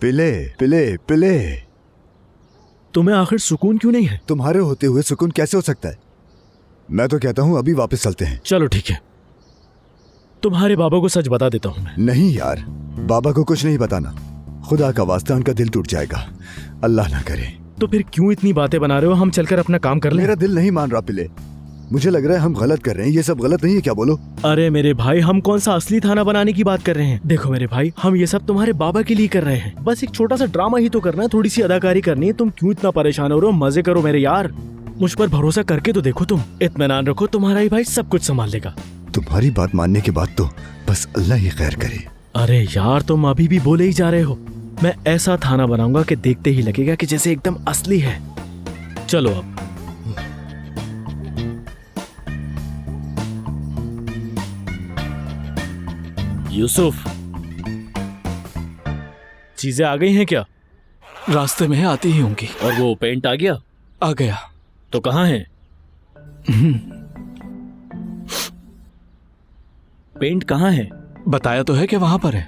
पिले पिले पिले। तुम्हें आखिर सुकून क्यों नहीं है? तुम्हारे होते हुए सुकून कैसे हो सकता है? मैं तो कहता हूँ अभी वापस चलते हैं। चलो ठीक है, तुम्हारे बाबा को सच बता देता हूँ मैं। नहीं यार, बाबा को कुछ नहीं बताना। खुदा का वास्ता उनका दिल टूट जाएगा, अल्लाह ना करे। तो फिर क्यों इतनी बातें बना रहे हो? हम चलकर अपना काम कर लें। मेरा दिल नहीं मान रहा पिले, मुझे लग रहा है हम गलत कर रहे हैं। ये सब गलत नहीं है क्या? बोलो। अरे मेरे भाई, हम कौन सा असली थाना बनाने की बात कर रहे हैं? देखो मेरे भाई, हम ये सब तुम्हारे बाबा के लिए कर रहे हैं। बस एक छोटा सा ड्रामा ही तो करना है, थोड़ी सी अदाकारी करनी है। तुम क्यों इतना परेशान हो रहे हो? मजे करो मेरे यार, मुझ पर भरोसा करके तो देखो। तुम इत्मीनान रखो, तुम्हारा ही भाई सब कुछ संभाल लेगा। तुम्हारी बात मानने के बाद तो बस अल्लाह ही खैर करे। अरे यार, तुम अभी भी बोले ही जा रहे हो। मैं ऐसा थाना बनाऊंगा कि देखते ही लगेगा कि जैसे एकदम असली है। चलो अब। यूसुफ, चीजें आ गई हैं क्या? रास्ते में आती ही होंगी। और वो पेंट आ गया? आ गया। तो कहाँ है? पेंट कहाँ है? बताया तो है कि वहां पर है।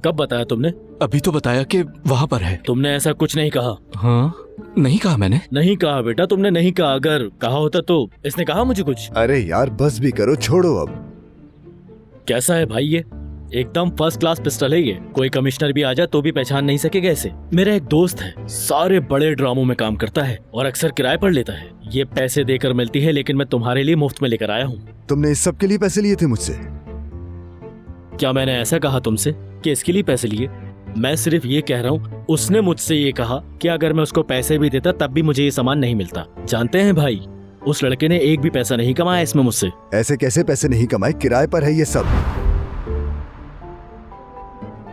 कब बताया तुमने? अभी तो बताया कि वहां पर है। तुमने ऐसा कुछ नहीं कहा। हाँ, नहीं कहा मैंने। नहीं कहा बेटा, तुमने नहीं कहा। अगर कहा होता तो इसने कहा मुझे कुछ। अरे यार बस भी करो, छोड़ो अब। कैसा है भाई ये? एकदम फर्स्ट क्लास पिस्टल है ये। कोई कमिश्नर भी आ जाए तो भी पहचान नहीं सकेगा इसे। मेरा एक दोस्त है, सारे बड़े ड्रामों में काम करता है और अक्सर किराए पर लेता है। ये पैसे देकर मिलती है, लेकिन मैं तुम्हारे लिए मुफ्त में लेकर आया हूँ। तुमने इस सब के लिए पैसे लिए थे मुझसे? क्या मैंने ऐसा कहा तुमसे कि इसके लिए पैसे लिए? मैं सिर्फ ये कह रहा हूँ, उसने मुझसे ये कहा कि अगर मैं उसको पैसे भी देता तब भी मुझे ये सामान नहीं मिलता। जानते हैं भाई, उस लड़के ने एक भी पैसा नहीं कमाया इसमें मुझसे। ऐसे कैसे पैसे नहीं कमाए? किराए पर है ये सब।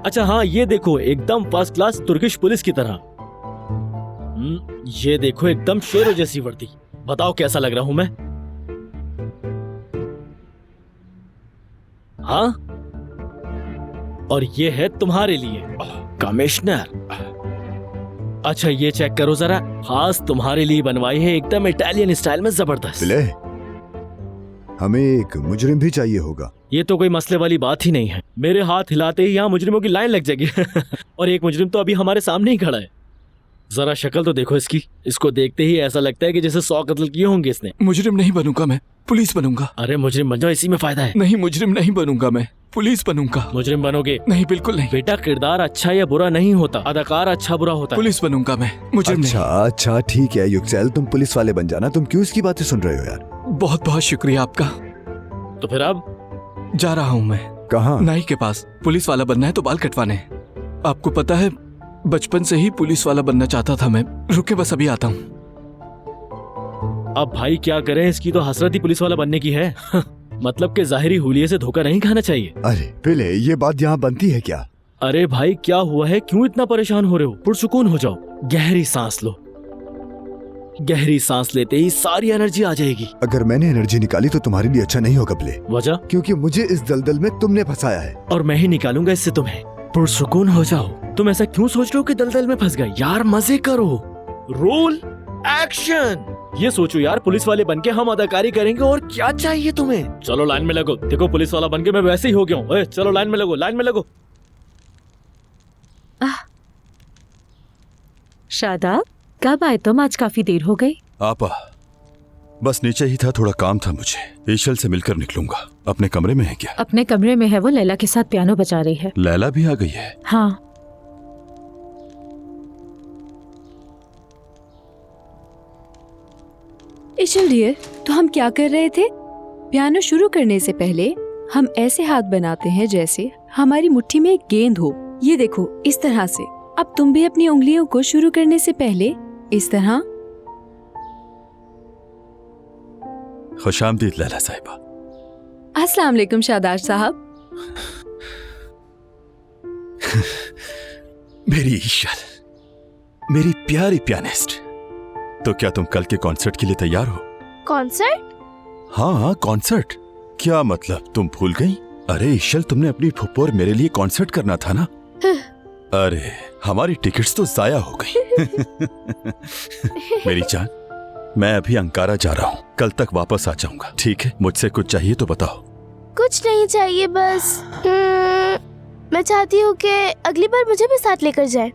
अच्छा हाँ, ये देखो, एकदम फर्स्ट क्लास तुर्किश पुलिस की तरह। ये देखो, एकदम शेरों जैसी वर्दी। बताओ कैसा लग रहा हूं मैं? हाँ, और ये है तुम्हारे लिए कमिश्नर। अच्छा ये चेक करो जरा, खास तुम्हारे लिए बनवाई है, एकदम इटालियन स्टाइल में जबरदस्त। पिले, हमें एक मुजरिम भी चाहिए होगा। ये तो कोई मसले वाली बात ही नहीं है। मेरे हाथ हिलाते ही यहाँ मुजरिमों की लाइन लग जाएगी। और एक मुजरिम तो अभी हमारे सामने ही खड़ा है। जरा शक्ल तो देखो इसकी। इसको देखते ही ऐसा लगता है कि जैसे 100 कत्ल किए होंगे इसने। मुजरिम नहीं बनूंगा मैं, पुलिस बनूंगा। अरे मुजरिम बन जाओ, इसी में फायदा है। नहीं, मुजरिम नहीं बनूंगा मैं, पुलिस बनूंगा। मुजरिम बनोगे? नहीं, बिल्कुल नहीं। बेटा, किरदार अच्छा या बुरा नहीं होता, अदाकार अच्छा बुरा होता है। पुलिस बनूंगा मैं, मुजरिम अच्छा अच्छा ठीक है युक्सेल, तुम पुलिस वाले बन जाना। तुम क्यों इसकी बातें सुन रहे हो यार? नहीं। बहुत बहुत शुक्रिया आपका। तो फिर अब जा रहा हूँ मैं। कहाँ? नाई के पास। पुलिस वाला बनना है तो बाल कटवाने। आपको पता है, बचपन से ही पुलिस वाला बनना चाहता था मैं। रुके, बस अभी आता हूँ। अब भाई क्या करें, इसकी तो हसरत ही पुलिस वाला बनने की है। मतलब के जाहिरी हुलिये से धोखा नहीं खाना चाहिए। अरे पिले, ये बात यहाँ बनती है क्या? अरे भाई क्या हुआ है, क्यों इतना परेशान हो रहे हो? पुरसुकून हो जाओ, गहरी सांस लो। गहरी सांस लेते ही सारी एनर्जी आ जाएगी। अगर मैंने एनर्जी निकाली तो तुम्हारे लिए अच्छा नहीं होगा पिले। वजह? क्योंकि मुझे इस दलदल में तुमने फंसाया है और मैं ही निकालूंगा इससे तुम्हें। पुरसुकून हो जाओ। तुम ऐसा क्यों सोच रहे हो कि दलदल में फंस गए? यार मजे करो। Roll action. ये सोचो यार, पुलिस वाले बनके हम अदाकारी करेंगे और क्या चाहिए तुम्हें। चलो लाइन में लगो। देखो पुलिस वाला बनके मैं वैसे ही हो गया हूँ। चलो लाइन में लगो, लाइन में लगो। शादाब, कब आए तुम? आज काफी देर हो गई। आपा, बस नीचे ही था, थोड़ा काम था मुझे। ईशल से मिलकर निकलूंगा। अपने कमरे में है क्या? अपने कमरे में है, वो लैला के साथ पियानो बजा रही है। लैला भी आ गई है? हाँ। इशल डियर, तो हम क्या कर रहे थे? पियानो शुरू करने से पहले हम ऐसे हाथ बनाते हैं जैसे हमारी मुट्ठी में एक गेंद हो। ये देखो, इस तरह से। अब तुम भी अपनी उंगलियों को शुरू करने से पहले इस तरह। खुशामदीद लैला साहिबा। अस्सलाम वालेकुम शादाब साहब। मेरी ईशल, मेरी प्यारी पियानिस्ट। तो क्या तुम कल के कॉन्सर्ट के लिए तैयार हो? कॉन्सर्ट? हाँ कॉन्सर्ट। क्या मतलब, तुम भूल गई? अरे ईशल, तुमने अपनी फुप्पो और मेरे लिए कॉन्सर्ट करना था ना। अरे हमारी टिकट्स तो जाया हो गई। मेरी जान, मैं अभी अंकारा जा रहा हूँ, कल तक वापस आ जाऊंगा। ठीक है? मुझसे कुछ चाहिए तो बताओ। कुछ नहीं चाहिए, बस मैं चाहती हूँ कि अगली बार मुझे भी साथ लेकर जाए।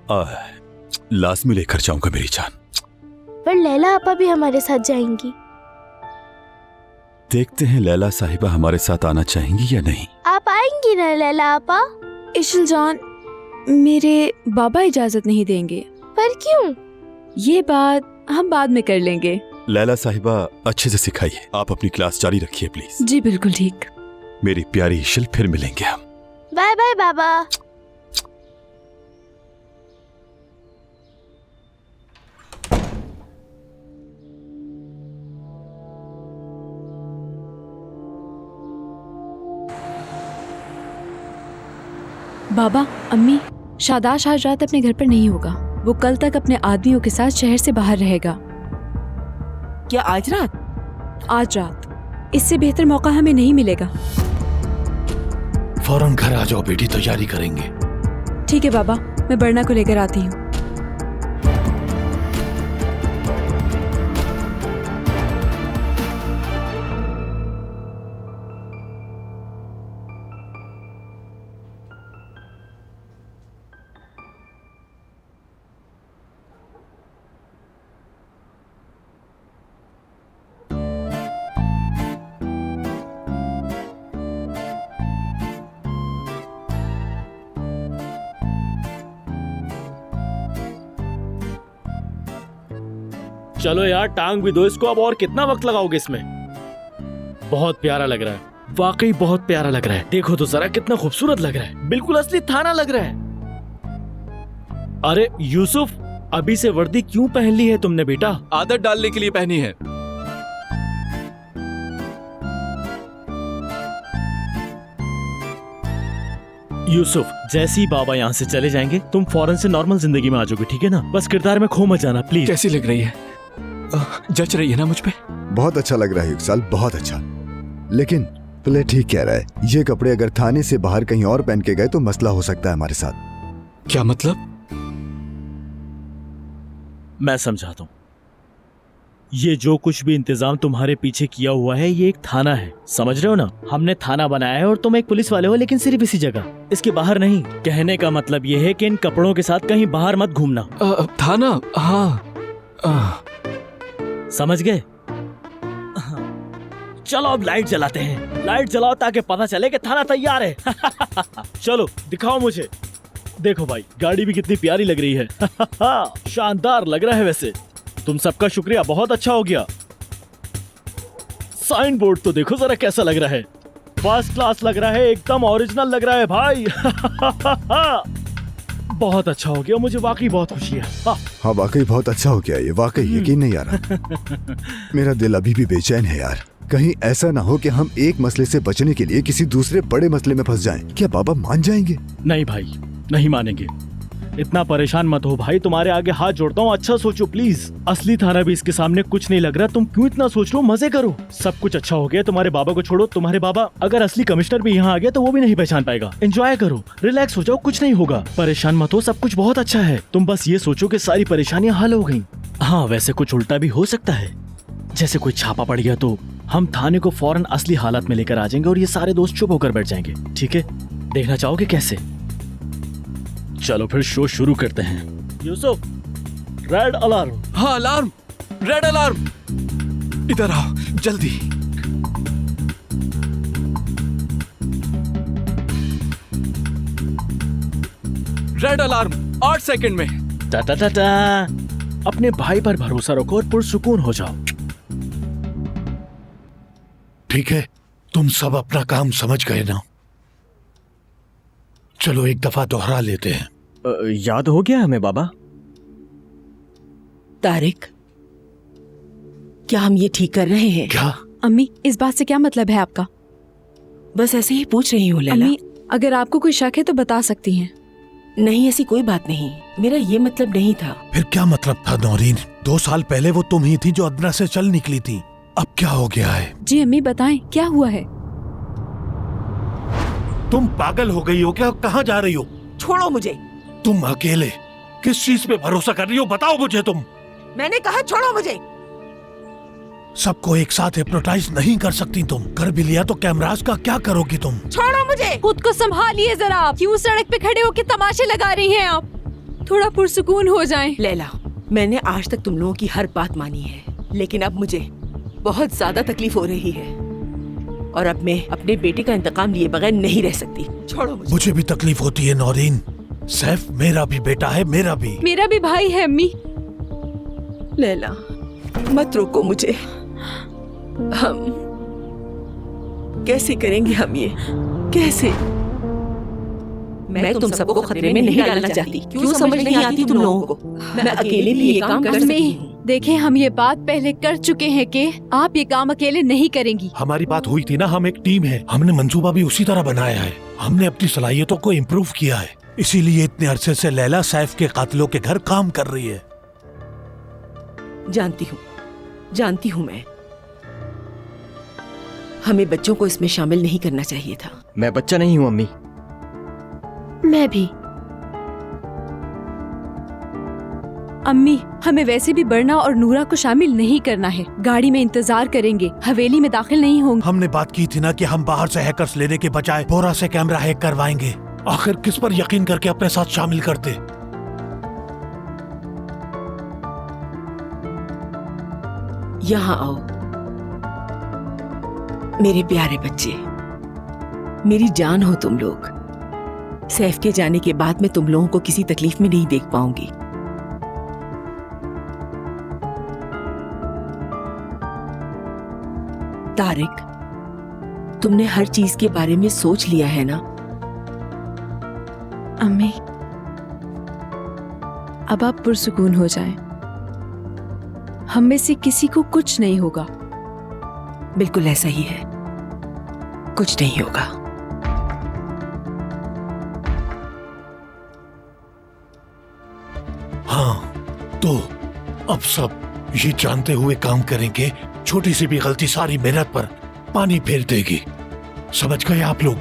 लाजमी लेकर जाऊंगा मेरी जान। पर लैला आपा भी हमारे साथ जाएंगी। देखते हैं लैला साहिबा हमारे साथ आना चाहेंगी या नहीं। आप आएंगी ना लैला आपा? इशल जान, मेरे बाबा इजाजत नहीं देंगे। पर क्यों? ये बात हम बाद में कर लेंगे। लैला साहिबा अच्छे से सिखाइए। आप अपनी क्लास जारी रखिए प्लीज। जी बिल्कुल ठीक। मेरी प्यारी इशल, फिर मिलेंगे हम। बाय बाय बाबा। बाबा, अम्मी, शादाश आज रात अपने घर पर नहीं होगा। वो कल तक अपने आदमियों के साथ शहर से बाहर रहेगा। क्या आज रात? आज रात। इससे बेहतर मौका हमें नहीं मिलेगा। फौरन घर आ जाओ बेटी, तैयारी करेंगे। ठीक है बाबा, मैं बरना को लेकर आती हूँ। चलो यार, टांग भी दो इसको। अब और कितना वक्त लगाओगे इसमें? बहुत प्यारा लग रहा है, वाकई बहुत प्यारा लग रहा है। देखो तो जरा कितना खूबसूरत लग रहा है, बिल्कुल असली थाना लग रहा है। अरे यूसुफ, अभी से वर्दी क्यों पहन ली है तुमने बेटा? आदत डालने के लिए पहनी है। यूसुफ, जैसे ही बाबा यहाँ से चले जाएंगे तुम फौरन से नॉर्मल जिंदगी में आ जाओगे, ठीक है ना? बस किरदार में खो मत जाना प्लीज। कैसी लग रही है? जच रही है ना मुझ पे? बहुत अच्छा लग रहा है युगसाल, बहुत अच्छा। लेकिन प्ले ठीक कह रहा है, ये कपड़े अगर थाने से बाहर कहीं और पहन के गए तो मसला हो सकता है हमारे साथ। क्या मतलब? मैं समझाता हूँ। ये जो कुछ भी इंतजाम तुम्हारे पीछे किया हुआ है, ये एक थाना है, समझ रहे हो ना? हमने थाना बनाया है और तुम एक पुलिस वाले हो, लेकिन सिर्फ इसी जगह, इसके बाहर नहीं। कहने का मतलब ये है कि इन कपड़ों के साथ कहीं बाहर मत घूमना। थाना? हाँ। समझ गए? चलो अब लाइट जलाते हैं। लाइट जलाओ ताकि पता चले कि थाना तैयार है। चलो दिखाओ मुझे। देखो भाई, गाड़ी भी कितनी प्यारी लग रही है। शानदार लग रहा है वैसे। तुम सबका शुक्रिया, बहुत अच्छा हो गया। साइन बोर्ड तो देखो जरा कैसा लग रहा है, फर्स्ट क्लास लग रहा है, एकदम ओरिजिनल लग रहा है भाई। बहुत अच्छा हो गया, मुझे वाकई बहुत खुशी है। हाँ वाकई बहुत अच्छा हो गया ये, वाकई यकीन नहीं आ रहा। मेरा दिल अभी भी बेचैन है यार। कहीं ऐसा ना हो कि हम एक मसले से बचने के लिए किसी दूसरे बड़े मसले में फंस जाएं। क्या बाबा मान जाएंगे? नहीं भाई, नहीं मानेंगे। इतना परेशान मत हो भाई, तुम्हारे आगे हाथ जोड़ता हूँ, अच्छा सोचो प्लीज। असली थाना भी इसके सामने कुछ नहीं लग रहा, तुम क्यों इतना सोच रहे हो? मजे करो, सब कुछ अच्छा हो गया। तुम्हारे बाबा को छोड़ो, तुम्हारे बाबा अगर असली कमिश्नर भी यहाँ आ गया तो वो भी नहीं पहचान पाएगा। एंजॉय करो, रिलैक्स हो जाओ, कुछ नहीं होगा। परेशान मत हो, सब कुछ बहुत अच्छा है। तुम बस ये सोचो कि सारी परेशानियां हल हो गई। हाँ वैसे कुछ उल्टा भी हो सकता है, जैसे कोई छापा पड़ गया तो हम थाने को फौरन असली हालत में लेकर आ जाएंगे और ये सारे दोस्त चुप होकर बैठ जाएंगे। ठीक है, देखना चाहोगे कैसे? चलो फिर शो शुरू करते हैं। Yusuf, red alarm. हाँ अलार्म, रेड अलार्म। इधर आओ जल्दी। रेड अलार्म 8 सेकंड में। टा टा टा टा। अपने भाई पर भरोसा रखो और पुरसुकून हो जाओ। ठीक है, तुम सब अपना काम समझ गए ना? चलो एक दफा दोहरा लेते हैं। याद हो गया हमें बाबा? तारिक, क्या हम ये ठीक कर रहे हैं? क्या? अम्मी, इस बात से क्या मतलब है आपका? बस ऐसे ही पूछ रही हूँ लैला। अम्मी, अगर आपको कोई शक है तो बता सकती हैं। नहीं, ऐसी कोई बात नहीं, मेरा ये मतलब नहीं था। फिर क्या मतलब था नौरीन? 2 साल पहले वो तुम ही थी जो अदना से चल निकली थी। अब क्या हो गया है? जी अम्मी बताएं, क्या हुआ है? तुम पागल हो गई हो क्या? कहाँ जा रही हो? छोड़ो मुझे। तुम अकेले किस चीज पे भरोसा कर रही हो? बताओ मुझे तुम। मैंने कहा छोड़ो मुझे। सबको एक साथ हिप्नोटाइज नहीं कर सकती तुम। कर भी लिया तो कैमरास का क्या करोगी तुम? छोड़ो मुझे। खुद को संभालिए जरा। क्यों सड़क पे खड़े होकर तमाशे लगा रही हैं आप? थोड़ा पुरसुकून हो जाएं। लैला, मैंने आज तक तुम लोगों की हर बात मानी है, लेकिन अब मुझे बहुत ज्यादा तकलीफ हो रही है और अब मैं अपने बेटे का इंतकाम लिए बगैर नहीं रह सकती। छोड़ो मुझे भी तकलीफ होती है नौरीन। सैफ मेरा भी बेटा है, मेरा भी भाई है अम्मी। लैला, मत रोको मुझे। हम कैसे करेंगे हम ये? कैसे? मैं तुम सबको खतरे में नहीं डालना चाहती। क्यों समझ नहीं आती तुम लोगों को? मैं अकेले भी ये काम कर सकती हूँ। देखें, हम ये बात पहले कर चुके हैं कि आप ये काम अकेले नहीं करेंगी। हमारी बात हुई थी ना, हम एक टीम है। हमने मंसूबा भी उसी तरह बनाया है। हमने अपनी सलाहियतों को इम्प्रूव किया है, इसीलिए इतने अरसे से लैला सैफ के कातिलों के घर काम कर रही है। जानती हूँ मैं। हमें बच्चों को इसमें शामिल नहीं करना चाहिए था। मैं बच्चा नहीं हूँ अम्मी। मैं भी। अम्मी, हमें वैसे भी बरना और नूरा को शामिल नहीं करना है। गाड़ी में इंतजार करेंगे, हवेली में दाखिल नहीं होंगे। हमने बात की थी ना कि हम बाहर से हैकर्स लेने के बजाय बोरा से कैमरा हैक करवाएंगे। आखिर किस पर यकीन करके अपने साथ शामिल करते? यहाँ आओ मेरे प्यारे बच्चे, मेरी जान हो तुम लोग। सैफ के जाने के बाद मैं तुम लोगों को किसी तकलीफ में नहीं देख पाऊंगी। तारिक, तुमने हर चीज के बारे में सोच लिया है ना? अम्मी, अब आप पुरसुकून हो जाएं। हम में से किसी को कुछ नहीं होगा। बिल्कुल ऐसा ही है, कुछ नहीं होगा। हाँ, तो अब सब ये जानते हुए काम करेंगे, छोटी सी भी गलती सारी मेहनत पर पानी फेर देगी। समझ गए आप लोग?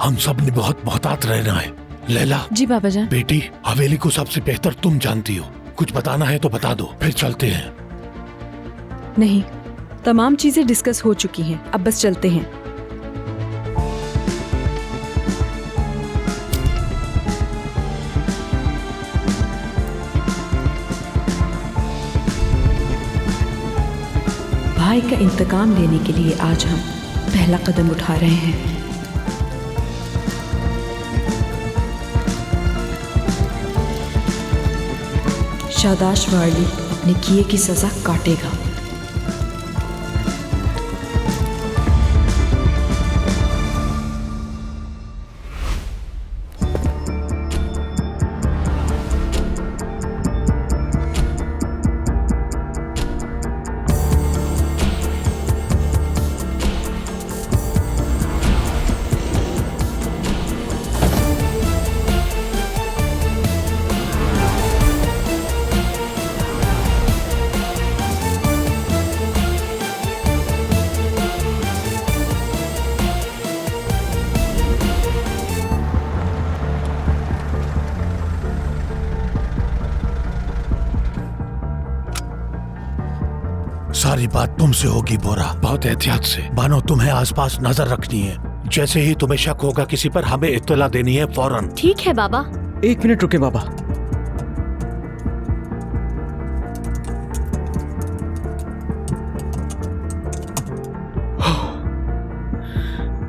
हम सब ने बहुत मोहतात रहना है। लैला जी बाबा जान। बेटी, हवेली को सबसे बेहतर तुम जानती हो। कुछ बताना है तो बता दो, फिर चलते हैं। नहीं, तमाम चीजें डिस्कस हो चुकी हैं, अब बस चलते हैं। भाई का इंतकाम लेने के लिए आज हम पहला कदम उठा रहे हैं। शादाश वाली अपने किए की सजा काटेगा। सारी बात तुमसे होगी बोरा, बहुत एहतियात से। बानो, तुम्हें आसपास नजर रखनी है। जैसे ही तुम्हें शक होगा किसी पर, हमें इत्तला देनी है फौरन। ठीक है बाबा। 1 मिनट रुके बाबा।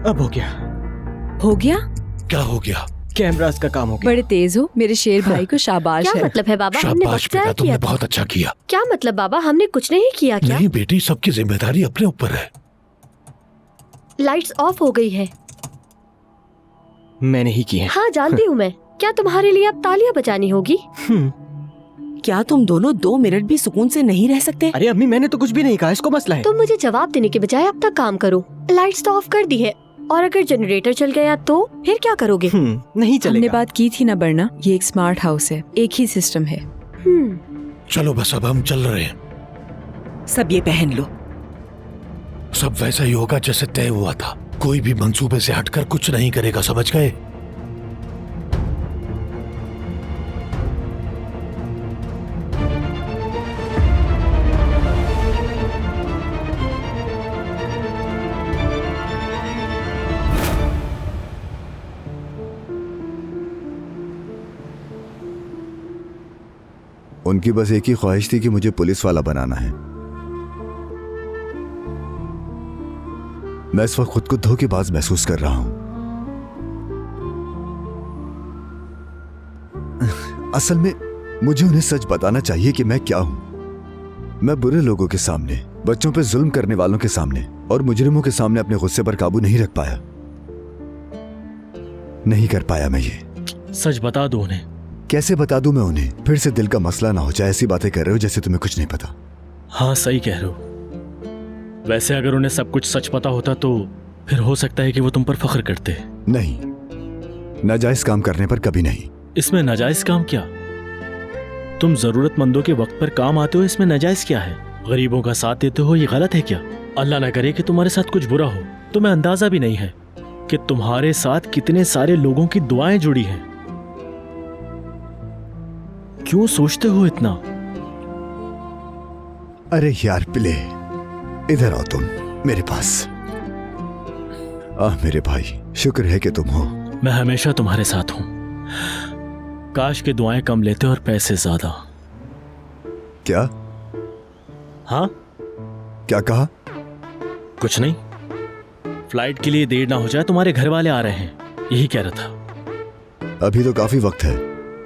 अब हो गया। हो गया? क्या हो गया? कैमरास का काम हो गया। बड़े तेज हो मेरे शेर भाई को शाबाश क्या है। मतलब है बाबा? हमने शाबाश बचाया बेटा, तुमने किया था। बहुत अच्छा किया। क्या मतलब बाबा? हमने कुछ नहीं किया क्या? नहीं बेटी, सबकी जिम्मेदारी अपने ऊपर है। लाइट्स ऑफ हो गई है। मैंने ही की है। हाँ जानती हूँ मैं। क्या तुम्हारे लिए अब तालियां बजानी होगी? क्या तुम दोनों 2 मिनट भी सुकून से नहीं रह सकते? अरे अम्मी, मैंने तो कुछ भी नहीं कहा, इसको मसला है। तुम मुझे जवाब देने के बजाय अब तक काम करो। लाइट्स तो ऑफ कर दी है, और अगर जनरेटर चल गया तो फिर क्या करोगे? नहीं चलेगा। हमने बात की थी ना बरना, ये एक स्मार्ट हाउस है, एक ही सिस्टम है। चलो बस अब हम चल रहे हैं। सब ये पहन लो। सब वैसा ही होगा जैसे तय हुआ था। कोई भी मंसूबे से हटकर कुछ नहीं करेगा, समझ गए? उनकी बस एक ही ख्वाहिश थी कि मुझे पुलिस वाला बनाना है। मैं इस वक्त खुद को धोखेबाज महसूस कर रहा हूं। असल में मुझे उन्हें सच बताना चाहिए कि मैं क्या हूं। मैं बुरे लोगों के सामने, बच्चों पे जुल्म करने वालों के सामने और मुजरिमों के सामने अपने गुस्से पर काबू नहीं रख पाया। नहीं कर पाया मैं ये। सच बता दो उन्हें। कैसे बता दूं मैं उन्हें? फिर से दिल का मसला ना हो जाए। ऐसी बातें कर रहे हो जैसे तुम्हें कुछ नहीं पता। हाँ सही कह रहे हो। वैसे अगर उन्हें सब कुछ सच पता होता तो फिर हो सकता है कि वो तुम पर फख्र करते। नहीं, नाजायज काम करने पर कभी नहीं। इसमें नाजायज काम क्या? तुम जरूरतमंदों के वक्त पर काम आते हो, इसमें नाजायज क्या है? गरीबों का साथ देते हो, ये गलत है क्या? अल्लाह ना करे कि तुम्हारे साथ कुछ बुरा हो। तुम्हें अंदाजा भी नहीं है कि तुम्हारे साथ कितने सारे लोगों की दुआएं जुड़ी हैं। क्यों सोचते हो इतना? अरे यार पिले, इधर आओ तुम मेरे पास। मेरे भाई, शुक्र है कि तुम हो। मैं हमेशा तुम्हारे साथ हूं। काश के दुआएं कम लेते और पैसे ज्यादा। क्या? हाँ, क्या कहा? कुछ नहीं। फ्लाइट के लिए देर ना हो जाए, तुम्हारे घर वाले आ रहे हैं, यही कह रहा था। अभी तो काफी वक्त है।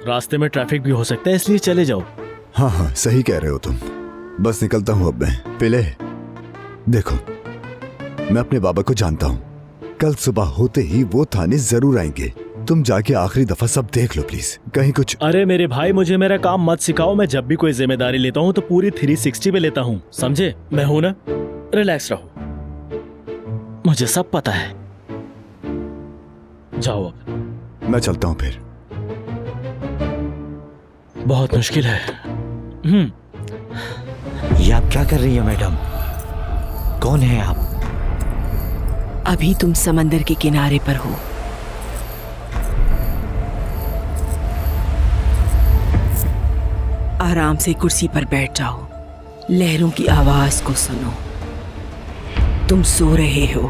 रास्ते में ट्रैफिक भी हो सकता है, इसलिए चले जाओ। हाँ हाँ, सही कह रहे हो तुम। बस निकलता हूं अब मैं। पिले, देखो, मैं अपने बाबा को जानता हूं। कल सुबह होते ही वो थाने जरूर आएंगे। तुम जाके आखिरी दफा सब देख लो प्लीज, कहीं कुछ। अरे मेरे भाई, मुझे मेरा काम मत सिखाओ। मैं जब भी कोई जिम्मेदारी लेता हूँ तो पूरी 360 पे लेता हूँ, समझे? मैं हूं ना, रिलैक्स रहो, मुझे सब पता है। जाओ अब। मैं चलता हूं फिर। बहुत मुश्किल है। ये आप क्या कर रही है मैडम? कौन है आप? अभी तुम समंदर के किनारे पर हो। आराम से कुर्सी पर बैठ जाओ, लहरों की आवाज को सुनो। तुम सो रहे हो,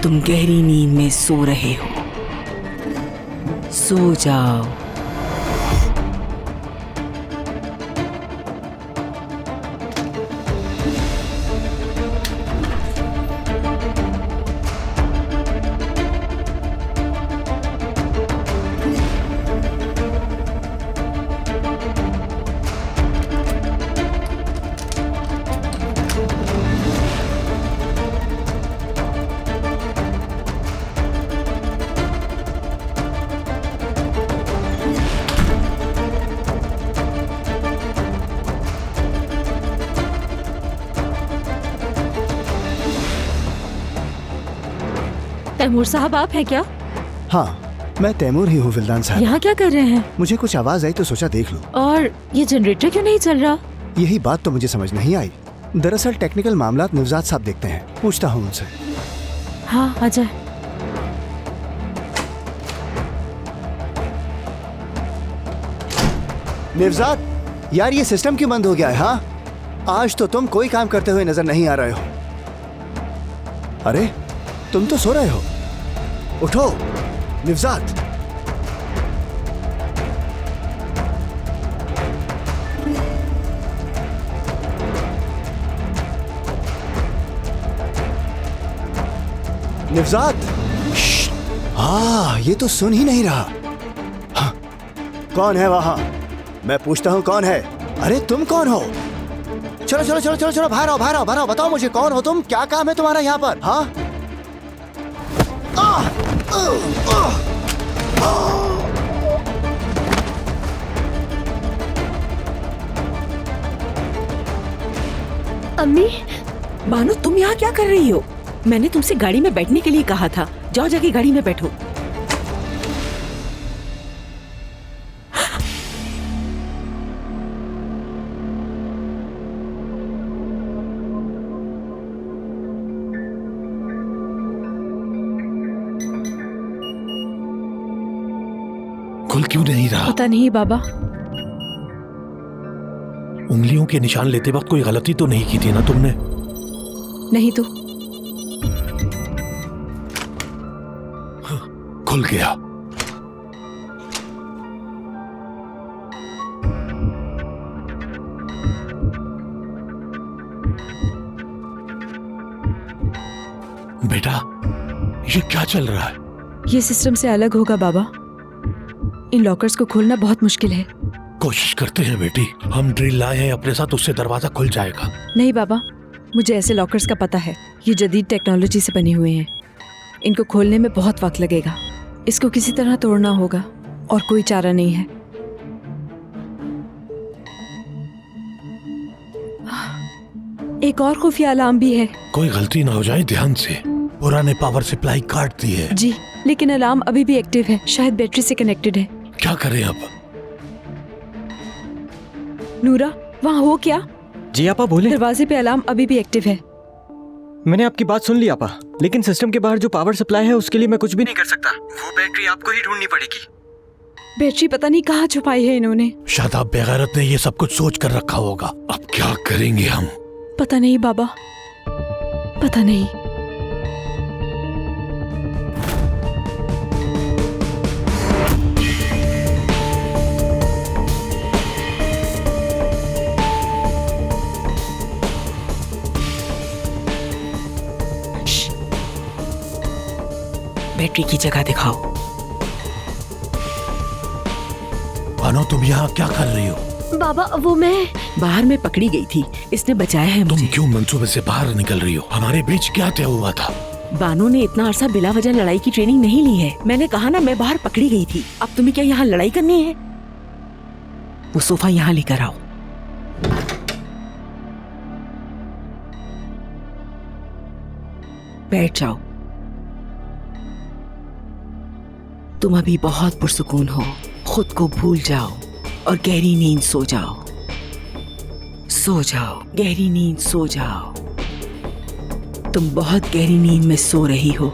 तुम गहरी नींद में सो रहे हो। सो जाओ। तैमूर साहब, आप हैं क्या? हाँ, मैं तैमूर ही हूँ विल्दान साहब। यहाँ क्या कर रहे हैं? मुझे कुछ आवाज आई तो सोचा देख लो। और ये जनरेटर क्यों नहीं चल रहा? यही बात तो मुझे समझ नहीं आई। दरअसल टेक्निकल मामलात निवजात साहब देखते हैं, पूछता हूँ उनसे। हाँ, आ जाए। निवजात, यार ये सिस्टम क्यों बंद हो गया है? हाँ, आज तो तुम कोई काम करते हुए नजर नहीं आ रहे हो। अरे तुम तो सो रहे हो। उठो निवजात। निवजात, हाँ, ये तो सुन ही नहीं रहा। हाँ, कौन है वहां? मैं पूछता हूँ कौन है? अरे तुम कौन हो? चलो चलो चलो चलो चलो, बाहर आओ बाहर आओ बाहर आओ। बताओ मुझे कौन हो तुम? क्या काम है तुम्हारा यहाँ पर? हाँ, अम्मी, बानो, तुम यहाँ क्या कर रही हो? मैंने तुमसे गाड़ी में बैठने के लिए कहा था। जाओ जाके गाड़ी में बैठो। खुल क्यों नहीं रहा? पता नहीं बाबा। उंगलियों के निशान लेते वक्त कोई गलती तो नहीं की थी ना तुमने? नहीं तो। खुल गया। बेटा, ये क्या चल रहा है? ये सिस्टम से अलग होगा बाबा। इन लॉकर्स को खोलना बहुत मुश्किल है। कोशिश करते हैं बेटी, हम ड्रिल लाए हैं अपने साथ, उससे दरवाजा खुल जाएगा। नहीं बाबा, मुझे ऐसे लॉकर्स का पता है। ये जदीद टेक्नोलॉजी से बने हुए हैं। इनको खोलने में बहुत वक्त लगेगा। इसको किसी तरह तोड़ना होगा और कोई चारा नहीं है। एक और खुफिया अलार्म भी है। कोई गलती ना हो जाए, ध्यान से। पुराने पावर सप्लाई काट दी है। जी, लेकिन अलार्म अभी भी एक्टिव है। शायद बैटरी से कनेक्टेड है। क्या करें अब? नूरा, वहाँ हो क्या? जी आपा बोले। दरवाजे पे अलार्म अभी भी एक्टिव है। मैंने आपकी बात सुन ली आपा, लेकिन सिस्टम के बाहर जो पावर सप्लाई है उसके लिए मैं कुछ भी नहीं कर सकता। वो बैटरी आपको ही ढूंढनी पड़ेगी। बैटरी पता नहीं कहाँ छुपाई है इन्होंने। शादाब बेगैरत ने ये सब कुछ सोच कर रखा होगा। अब क्या करेंगे हम? पता नहीं बाबा, पता नहीं। बैटरी की जगह दिखाओ। अनु, तुम यहाँ क्या कर रही हो? बाबा, वो मैं बाहर में पकड़ी गई थी, इसने बचाया है तुम मुझे। क्यों मंसूबे से बाहर निकल रही हो? हमारे बीच क्या तय हुआ था? बानो ने इतना अरसा बिला वजह लड़ाई की ट्रेनिंग नहीं ली है। मैंने कहा ना, मैं बाहर पकड़ी गई थी। अब तुम्हें क्या यहाँ लड़ाई करनी है? वो सोफा यहाँ लेकर आओ। बैठ जाओ। तुम अभी बहुत पुरसुकून हो। खुद को भूल जाओ और गहरी नींद सो जाओ। सो जाओ, गहरी नींद सो जाओ। तुम बहुत गहरी नींद में सो रही हो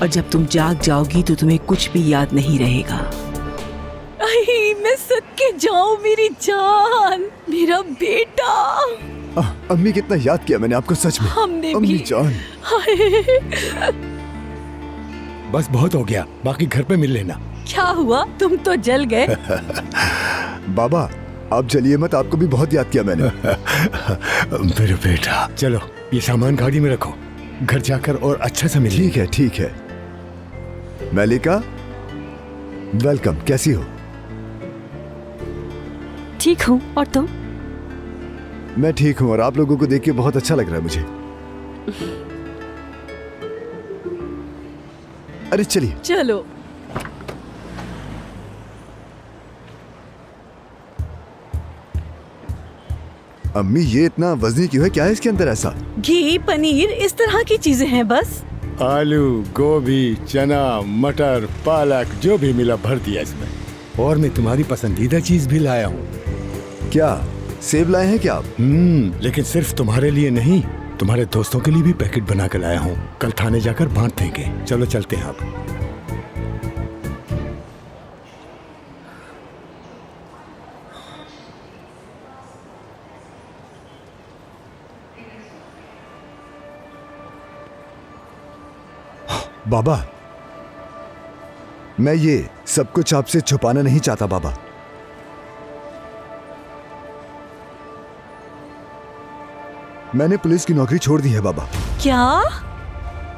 और जब तुम जाग जाओगी तो तुम्हें कुछ भी याद नहीं रहेगा। मैं सदके जाऊं मेरी जान, मेरा बेटा। अम्मी, कितना याद किया मैंने आपको सच में। हमने अम्मी भी। जान। बस बहुत हो गया, बाकी घर पे मिल लेना। क्या हुआ, तुम तो जल गए। बाबा, आप जलिए मत, आपको भी बहुत याद किया मैंने। मेरे बेटा, चलो ये सामान गाड़ी में रखो, घर जाकर और अच्छा से मिल। ठीक है, ठीक है। मलिका, वेलकम। कैसी हो? ठीक हूँ, और तुम? मैं ठीक हूँ और आप लोगों को देख के बहुत अच्छा लग रहा है मुझे। अरे चलिए। चलो। अम्मी, ये इतना वजनी क्यों है? क्या है इसके अंदर ऐसा? घी, पनीर, इस तरह की चीजें हैं बस। आलू, गोभी, चना, मटर, पालक, जो भी मिला भर दिया इसमें। और मैं तुम्हारी पसंदीदा चीज भी लाया हूँ। क्या सेब लाए हैं क्या आप? लेकिन सिर्फ तुम्हारे लिए नहीं, तुम्हारे दोस्तों के लिए भी पैकेट बना कर लाया हूँ। कल थाने जाकर बांट देंगे। चलो चलते हैं आप। बाबा, मैं ये सब कुछ आपसे छुपाना नहीं चाहता बाबा। मैंने पुलिस की नौकरी छोड़ दी है बाबा। क्या?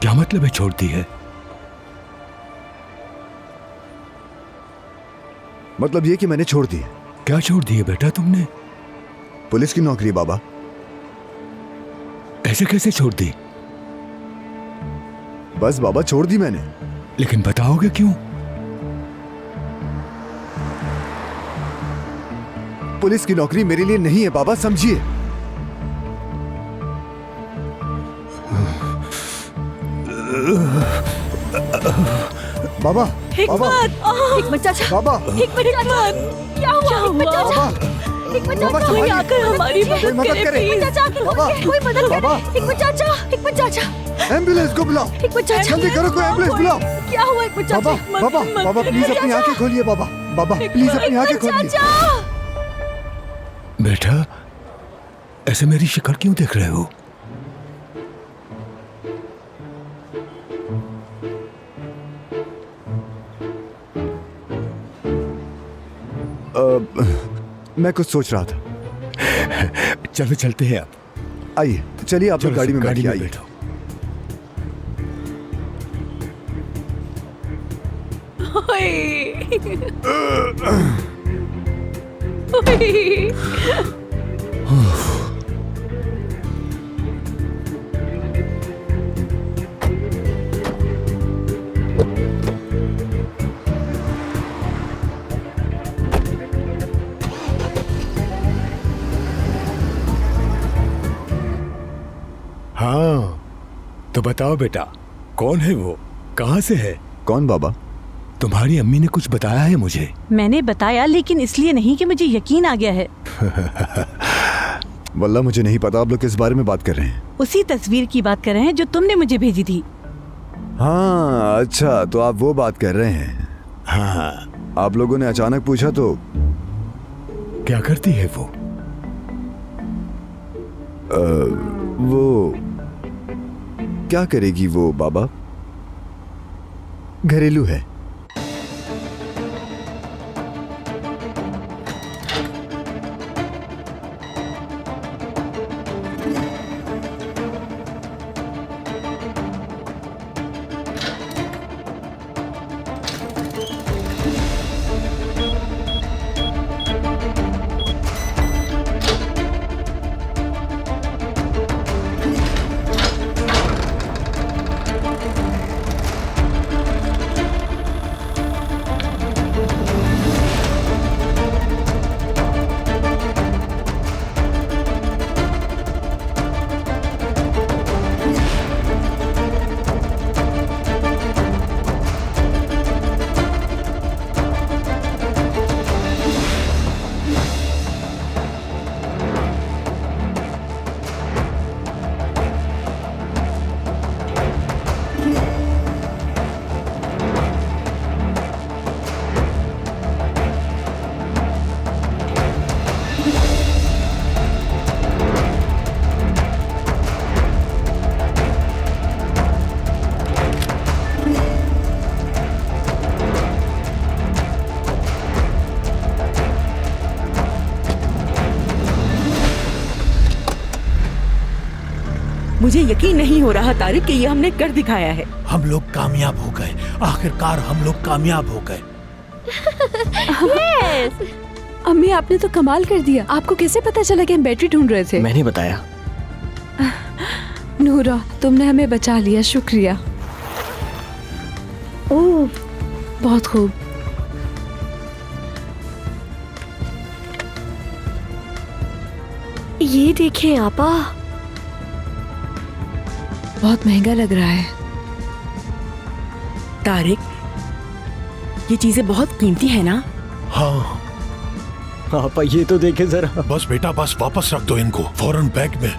क्या मतलब है छोड़ दी है? मतलब ये कि मैंने छोड़ दी है। क्या छोड़ दी है बेटा तुमने? पुलिस की नौकरी बाबा। ऐसे कैसे छोड़ दी? बस बाबा, छोड़ दी मैंने। लेकिन बताओगे क्यों? पुलिस की नौकरी मेरे लिए नहीं है बाबा, समझिए। बाबा, बाबा, हिकमत चाचा, बाबा, हिकमत चाचा, क्या हुआ? हिकमत चाचा, हिकमत चाचा, कोई आकर हमारी मदद करे। हिकमत चाचा, कोई मदद करे। हिकमत चाचा, हिकमत चाचा, एम्बुलेंस को बुलाओ। हिकमत चाचा, जल्दी करो, कोई एम्बुलेंस बुलाओ। क्या हुआ हिकमत चाचा? बाबा, बाबा, बाबा, प्लीज अपनी आंखें खोलिए बाबा। बाबा, प्लीज अपनी आंखें खोलिए। बेटा, ऐसे मेरी शक्ल क्यों देख रहे हो? मैं कुछ सोच रहा था। चलो चलते हैं आप। आइए, चलिए आप लोग गाड़ी में बैठिए। आइए। हाँ, तो बताओ बेटा, कौन है वो, कहाँ से है? कौन बाबा? तुम्हारी अम्मी ने कुछ बताया है मुझे। मैंने बताया, लेकिन इसलिए नहीं कि मुझे यकीन आ गया है। वल्लाह मुझे नहीं पता आप लोग किस बारे में बात कर रहे हैं। उसी तस्वीर की बात कर रहे हैं जो तुमने मुझे भेजी थी। हाँ अच्छा, तो आप वो बात कर रहे हैं। हाँ, आप लोगों ने अचानक पूछा तो क्या करती है वो? वो क्या करेगी वो बाबा? घरेलू है। मुझे यकीन नहीं हो रहा तारिक कि ये हमने कर दिखाया है। हम लोग कामयाब हो गए, आखिरकार हम लोग कामयाब हो गए। yes! अम्मी आपने तो कमाल कर दिया। आपको कैसे पता चला कि हम बैटरी ढूंढ रहे थे? मैंने बताया। नूरा, तुमने हमें बचा लिया, शुक्रिया। ओह, बहुत खूब। ये देखें आपा, बहुत महंगा लग रहा है। तारिक, ये चीजें बहुत कीमती है ना? हाँ। पापा ये तो देखे जरा। बस बेटा बस, वापस रख दो इनको फौरन बैग में।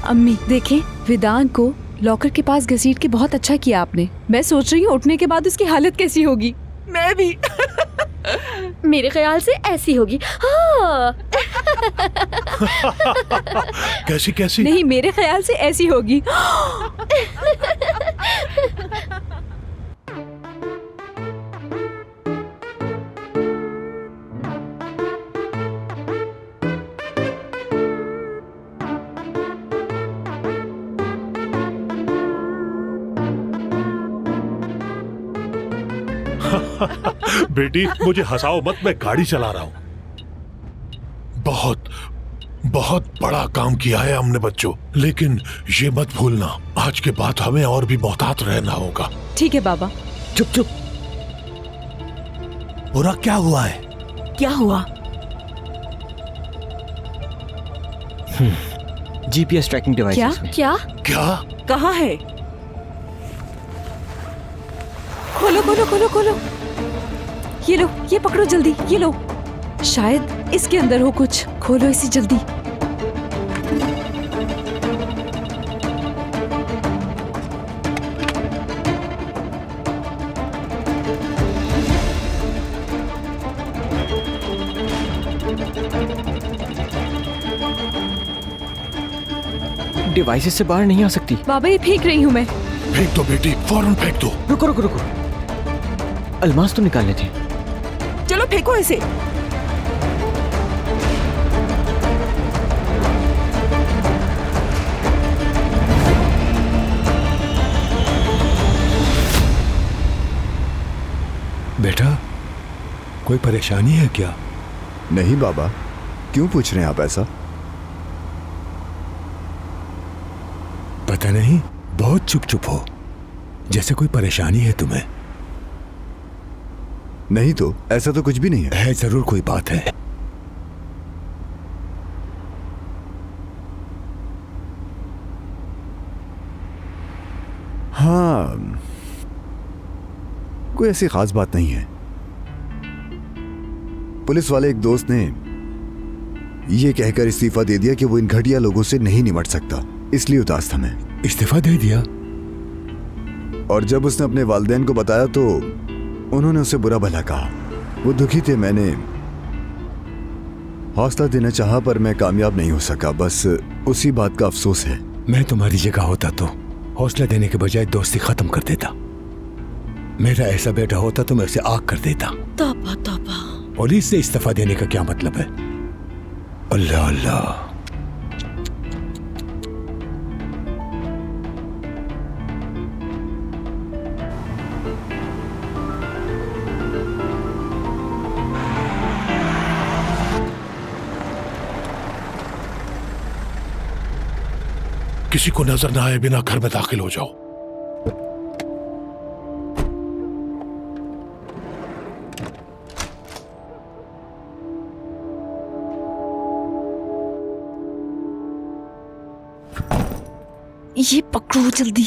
अम्मी देखें, वेदांत को लॉकर के पास घसीट के बहुत अच्छा किया आपने। मैं सोच रही हूँ उठने के बाद उसकी हालत कैसी होगी। मैं भी। मेरे ख्याल से ऐसी होगी। हाँ। कैसी कैसी? नहीं, मेरे ख्याल से ऐसी होगी। बेटी मुझे हंसाओ मत, मैं गाड़ी चला रहा हूँ। बहुत बहुत बड़ा काम किया है हमने बच्चों, लेकिन ये मत भूलना आज के बाद हमें और भी मोहतात रहना होगा। ठीक है बाबा। चुप चुप। बुरा क्या हुआ है? क्या हुआ? GPS tracking device. क्या क्या क्या? कहाँ है? खोलो खोलो खोलो खोलो। ये लो, ये पकड़ो जल्दी, ये लो। शायद इसके अंदर हो कुछ। खोलो इसे जल्दी। डिवाइसेस से बाहर नहीं आ सकती। बाबा ये फेंक रही हूँ मैं। फेंक दो बेटी, फौरन फेंक दो। रुको रुको रुको, अलमास तो निकालने थे। चलो फेंको इसे। कोई परेशानी है क्या? नहीं बाबा, क्यों पूछ रहे हैं आप ऐसा? पता नहीं, बहुत चुप चुप हो, जैसे कोई परेशानी है तुम्हें। नहीं तो, ऐसा तो कुछ भी नहीं है जरूर कोई बात है। हाँ, कोई ऐसी खास बात नहीं है। पुलिस वाले एक दोस्त ने ये कहकर इस्तीफा दे दिया कि वो इन घटिया लोगों से नहीं निपट सकता, इसलिए उदास था मैं। इस्तीफा दे दिया? और जब उसने अपने वालिदैन को बताया तो उन्होंने उसे बुरा भला कहा। वो दुखी थे। मैंने हौसला देना चाहा पर मैं कामयाब नहीं हो सका, बस उसी बात का अफसोस है। मैं तुम्हारी जगह होता तो हौसला देने के बजाय दोस्ती खत्म कर देता। मेरा ऐसा बेटा होता तो मैं उसे आग कर देता। तौबा तौबा। पुलिस से इस्तीफा देने का क्या मतलब है? अल्लाह अल्लाह। किसी को नजर ना आए बिना घर में दाखिल हो जाओ। ये पकड़ो जल्दी।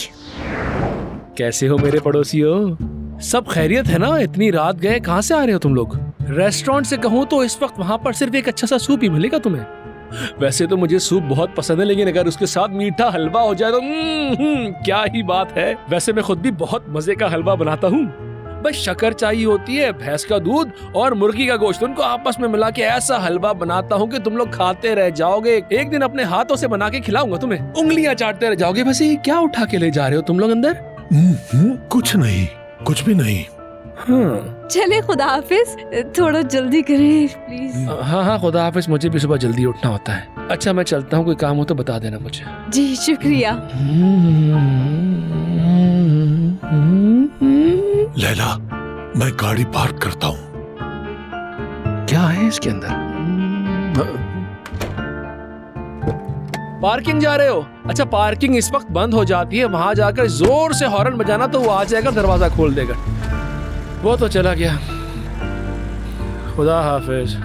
कैसे हो मेरे पड़ोसियों? सब खैरियत है ना? इतनी रात गए, कहाँ से आ रहे हो तुम लोग? रेस्टोरेंट से कहूँ तो इस वक्त वहाँ पर सिर्फ एक अच्छा सा सूप ही मिलेगा तुम्हें। वैसे तो मुझे सूप बहुत पसंद है, लेकिन अगर उसके साथ मीठा हलवा हो जाए तो क्या ही बात है। वैसे मैं खुद भी बहुत मजे का हलवा बनाता हूँ। बस शक्कर चाहिए होती है, भैंस का दूध और मुर्गी का गोश्त, उनको आपस में मिला के ऐसा हलवा बनाता हूँ कि तुम लोग खाते रह जाओगे। एक दिन अपने हाथों से बना के खिलाऊंगा तुम्हें, उंगलियां चाटते रह जाओगे। वैसे क्या उठा के ले जा रहे हो तुम लोग अंदर? कुछ नहीं, कुछ भी नहीं। हाँ चले, खुदा हाफिज। थोड़ा जल्दी करें प्लीज। हाँ हाँ, खुदा हाफिज। मुझे भी सुबह जल्दी उठना होता है। अच्छा मैं चलता हूँ, कोई काम हो तो बता देना मुझे। जी शुक्रिया। लैला, मैं गाड़ी पार्क करता हूँ। क्या है इसके अंदर? पार्किंग जा रहे हो? अच्छा, पार्किंग इस वक्त बंद हो जाती है, वहां जाकर जोर से हॉर्न बजाना तो वो आ जाएगा, दरवाजा खोल देगा। वो तो चला गया। खुदा हाफिज।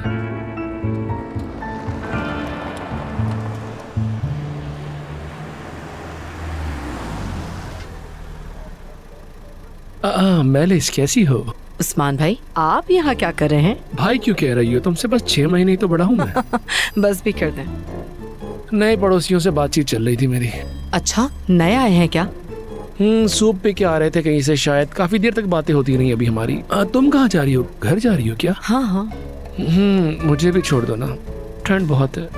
मैलिस कैसी हो? उस्मान भाई, आप यहाँ क्या कर रहे हैं? भाई क्यों कह रही हो? तुमसे बस 6 महीने ही तो बड़ा हूँ मैं। बस भी कर दें। नए पड़ोसियों से बातचीत चल रही थी मेरी। अच्छा, नए आए हैं क्या? सूप पे क्या आ रहे थे कहीं से, शायद। काफी देर तक बातें होती नहीं अभी हमारी। तुम कहाँ जा रही हो? घर जा रही हो क्या? हाँ हाँ। मुझे भी छोड़ दो ना, ठंड बहुत है।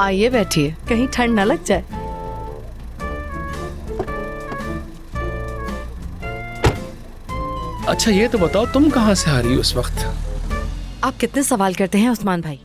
आइए बैठिए, कहीं ठंड न लग जाए। अच्छा ये तो बताओ, तुम कहाँ से आ रही हो इस वक्त? आप कितने सवाल करते हैं उस्मान भाई?